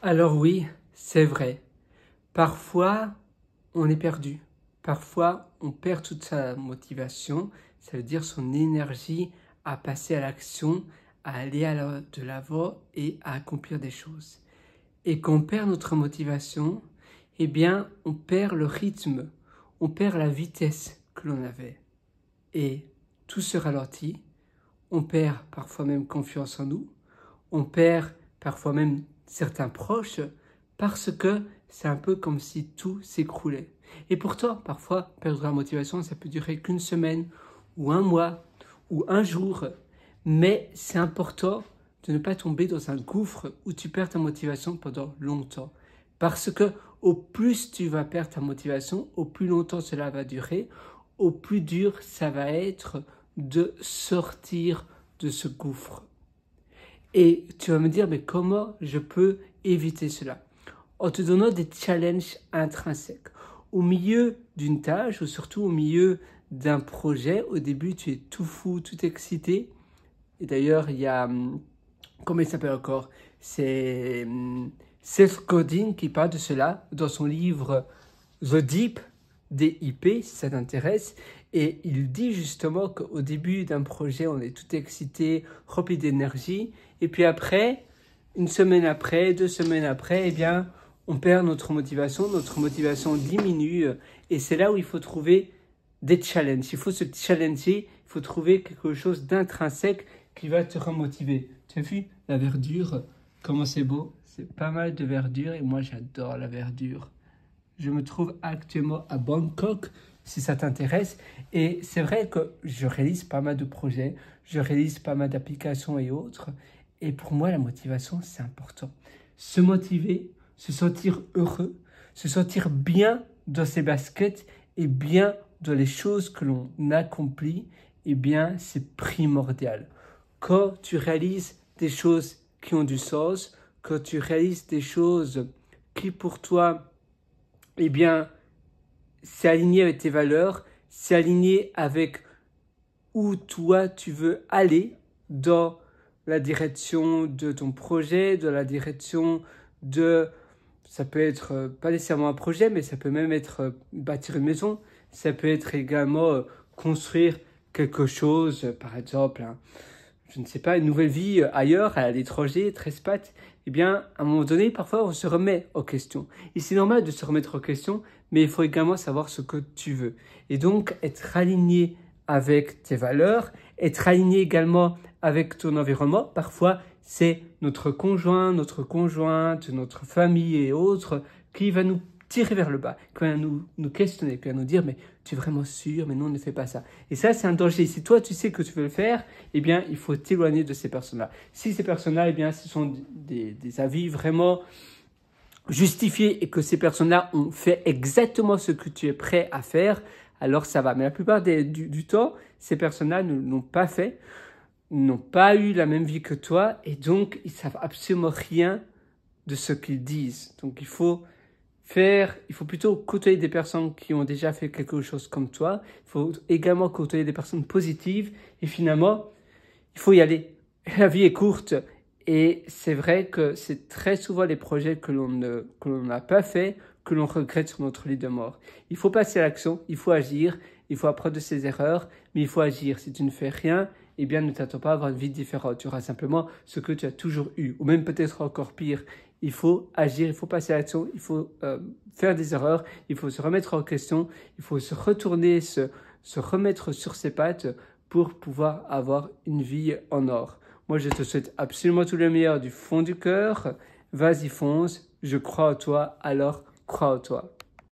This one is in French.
Alors oui, c'est vrai. Parfois, on est perdu. Parfois, on perd toute sa motivation, ça veut dire son énergie à passer à l'action, à aller de l'avant et à accomplir des choses. Et quand on perd notre motivation, eh bien, on perd le rythme, on perd la vitesse que l'on avait. Et tout se ralentit, on perd parfois même confiance en nous, on perd parfois même certains proches, parce que c'est un peu comme si tout s'écroulait. Et pourtant, parfois, perdre la motivation, ça peut durer qu'une semaine, ou un mois, ou un jour. Mais c'est important de ne pas tomber dans un gouffre où tu perds ta motivation pendant longtemps. Parce que au plus tu vas perdre ta motivation, au plus longtemps cela va durer, au plus dur ça va être de sortir de ce gouffre. Et tu vas me dire, mais comment je peux éviter cela? En te donnant des challenges intrinsèques. Au milieu d'une tâche, ou surtout au milieu d'un projet, au début tu es tout fou, tout excité. Et d'ailleurs, il y a, comment il s'appelle encore? C'est Seth Godin qui parle de cela dans son livre The Deep, DIP, si ça t'intéresse. Et il dit justement qu'au début d'un projet, on est tout excité, rempli d'énergie. Et puis après, une semaine après, 2 semaines après, eh bien, on perd notre motivation diminue. Et c'est là où il faut trouver des challenges. Il faut se challenger, il faut trouver quelque chose d'intrinsèque qui va te remotiver. Tu as vu la verdure, comment c'est beau? C'est pas mal de verdure et moi j'adore la verdure. Je me trouve actuellement à Bangkok, si ça t'intéresse. Et c'est vrai que je réalise pas mal de projets, je réalise pas mal d'applications et autres. Et pour moi, la motivation, c'est important. Se motiver, se sentir heureux, se sentir bien dans ses baskets et bien dans les choses que l'on accomplit, eh bien, c'est primordial. Quand tu réalises des choses qui ont du sens, quand tu réalises des choses qui pour toi, eh bien, c'est aligné avec tes valeurs, c'est aligné avec où toi tu veux aller dans la direction de ton projet, dans la direction de... Ça peut être pas nécessairement un projet, mais ça peut même être bâtir une maison. Ça peut être également construire quelque chose, par exemple, je ne sais pas, une nouvelle vie ailleurs, à l'étranger, très spat. Eh bien, à un moment donné, parfois, on se remet en question. Et c'est normal de se remettre en question, mais il faut également savoir ce que tu veux. Et donc, être aligné avec tes valeurs, être aligné également avec ton environnement. Parfois, c'est notre conjoint, notre conjointe, notre famille et autres qui va nous tirer vers le bas, qui va nous questionner, qui va nous dire « mais tu es vraiment sûr, mais non, ne fais pas ça ». Et ça, c'est un danger. Si toi, tu sais que tu veux le faire, eh bien, il faut t'éloigner de ces personnes-là. Si ces personnes-là, eh bien, ce sont des avis vraiment justifiés et que ces personnes-là ont fait exactement ce que tu es prêt à faire, alors ça va. Mais la plupart du temps, ces personnes-là ne l'ont pas fait, n'ont pas eu la même vie que toi et donc ils savent absolument rien de ce qu'ils disent. Donc il faut plutôt côtoyer des personnes qui ont déjà fait quelque chose comme toi. Il faut également côtoyer des personnes positives et finalement, il faut y aller. La vie est courte et c'est vrai que c'est très souvent les projets que l'on n'a pas fait que l'on regrette sur notre lit de mort. Il faut passer à l'action, il faut agir, il faut apprendre de ses erreurs, mais il faut agir. Si tu ne fais rien, eh bien, ne t'attends pas à avoir une vie différente. Tu auras simplement ce que tu as toujours eu, ou même peut-être encore pire. Il faut agir, il faut passer à l'action, il faut faire des erreurs, il faut se remettre en question, il faut se retourner, se remettre sur ses pattes pour pouvoir avoir une vie en or. Moi, je te souhaite absolument tout le meilleur du fond du cœur. Vas-y, fonce, je crois en toi, alors crois en toi.